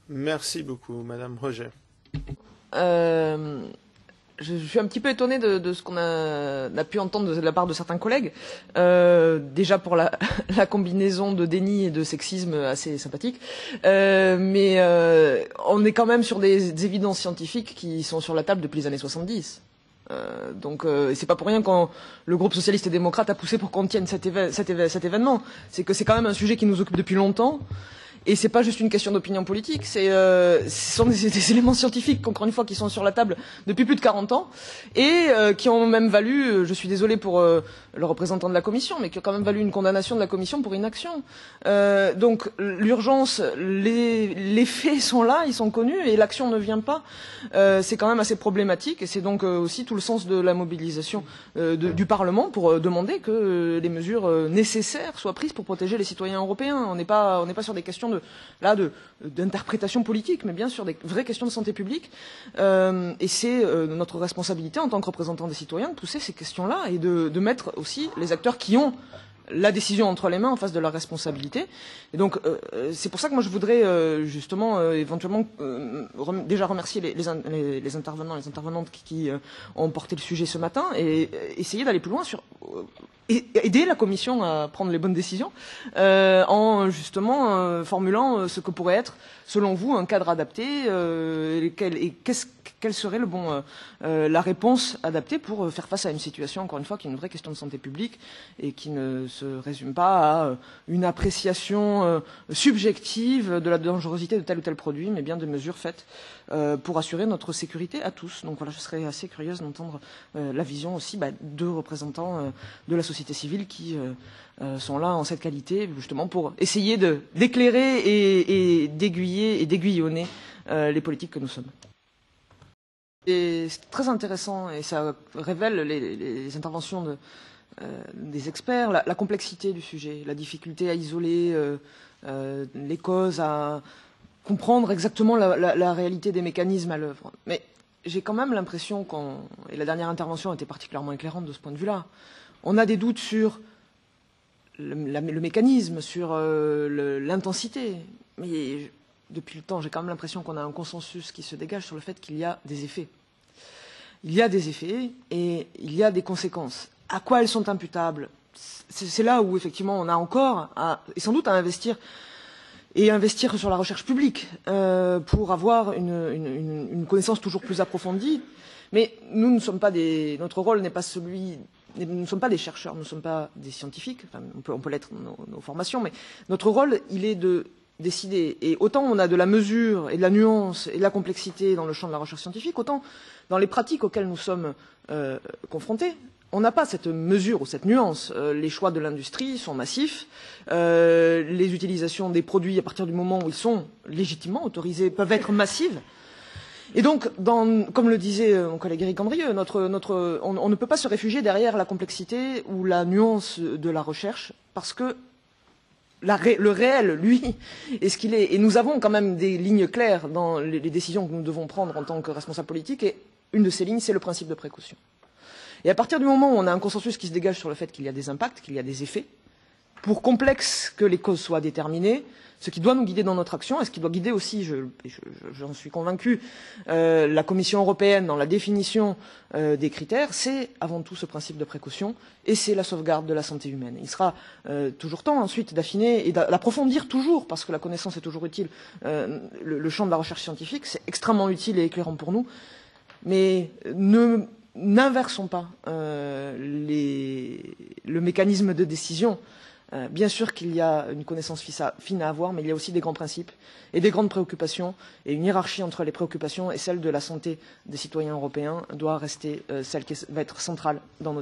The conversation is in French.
Merci beaucoup, Madame Roger. Je suis un petit peu étonnée de ce qu'on a pu entendre de la part de certains collègues. Déjà pour la combinaison de déni et de sexisme assez sympathique. Mais on est quand même sur des évidences scientifiques qui sont sur la table depuis les années 70. Donc c'est pas pour rien quand le groupe socialiste et démocrate a poussé pour qu'on tienne cet événement. C'est que c'est quand même un sujet qui nous occupe depuis longtemps. Et c'est pas juste une question d'opinion politique, ce sont des éléments scientifiques, encore une fois, qui sont sur la table depuis plus de 40 ans, et qui ont même valu, je suis désolé pour le représentant de la Commission, mais qui ont quand même valu une condamnation de la Commission pour inaction. Donc l'urgence, les faits sont là, ils sont connus, et l'action ne vient pas. C'est quand même assez problématique, et c'est donc aussi tout le sens de la mobilisation du Parlement pour demander que les mesures nécessaires soient prises pour protéger les citoyens européens. On n'est pas sur des questions d'interprétation politique, mais bien sûr des vraies questions de santé publique. Et c'est notre responsabilité en tant que représentants des citoyens de pousser ces questions-là et de mettre aussi les acteurs qui ont la décision entre les mains en face de la responsabilité. Et donc c'est pour ça que moi je voudrais justement éventuellement déjà remercier les intervenants, les intervenantes qui ont porté le sujet ce matin et essayer d'aller plus loin sur aider la Commission à prendre les bonnes décisions en justement formulant ce que pourrait être, selon vous, un cadre adapté quelle serait la réponse adaptée pour faire face à une situation, encore une fois, qui est une vraie question de santé publique et qui ne se résume pas à une appréciation subjective de la dangerosité de tel ou tel produit, mais bien de mesures faites pour assurer notre sécurité à tous. Donc voilà, je serais assez curieuse d'entendre la vision aussi de représentants de la société civile qui sont là en cette qualité, justement pour essayer d'éclairer et d'aiguiller et d'aiguillonner les politiques que nous sommes. Et c'est très intéressant et ça révèle les interventions des experts, la complexité du sujet, la difficulté à isoler les causes, à comprendre exactement la réalité des mécanismes à l'œuvre. Mais j'ai quand même l'impression et la dernière intervention était particulièrement éclairante de ce point de vue-là, on a des doutes sur le mécanisme, sur l'intensité. Mais depuis le temps, j'ai quand même l'impression qu'on a un consensus qui se dégage sur le fait qu'il y a des effets. Il y a des effets et il y a des conséquences. À quoi elles sont imputables? C'est là où, effectivement, on a encore, et sans doute, à investir sur la recherche publique pour avoir une connaissance toujours plus approfondie. Mais nous ne sommes pas notre rôle n'est pas nous ne sommes pas des chercheurs, nous ne sommes pas des scientifiques, enfin, on peut l'être dans nos formations, mais notre rôle, il est de décider. Et autant on a de la mesure et de la nuance et de la complexité dans le champ de la recherche scientifique, autant dans les pratiques auxquelles nous sommes confrontés, on n'a pas cette mesure ou cette nuance. Les choix de l'industrie sont massifs. Les utilisations des produits, à partir du moment où ils sont légitimement autorisés, peuvent être massives. Et donc, comme le disait mon collègue Éric Andrieux, on ne peut pas se réfugier derrière la complexité ou la nuance de la recherche, parce que le réel, lui, est ce qu'il est. Et nous avons quand même des lignes claires dans les décisions que nous devons prendre en tant que responsables politiques, et une de ces lignes, c'est le principe de précaution. Et à partir du moment où on a un consensus qui se dégage sur le fait qu'il y a des impacts, qu'il y a des effets, pour complexes que les causes soient déterminées, ce qui doit nous guider dans notre action et ce qui doit guider aussi, j'en suis convaincu, la Commission européenne dans la définition des critères, c'est avant tout ce principe de précaution et c'est la sauvegarde de la santé humaine. Il sera toujours temps ensuite d'affiner et d'approfondir toujours, parce que la connaissance est toujours utile, le champ de la recherche scientifique, c'est extrêmement utile et éclairant pour nous, mais n'inversons pas le mécanisme de décision. Bien sûr qu'il y a une connaissance fine à avoir, mais il y a aussi des grands principes et des grandes préoccupations. Et une hiérarchie entre les préoccupations et celle de la santé des citoyens européens doit rester celle qui va être centrale dans nos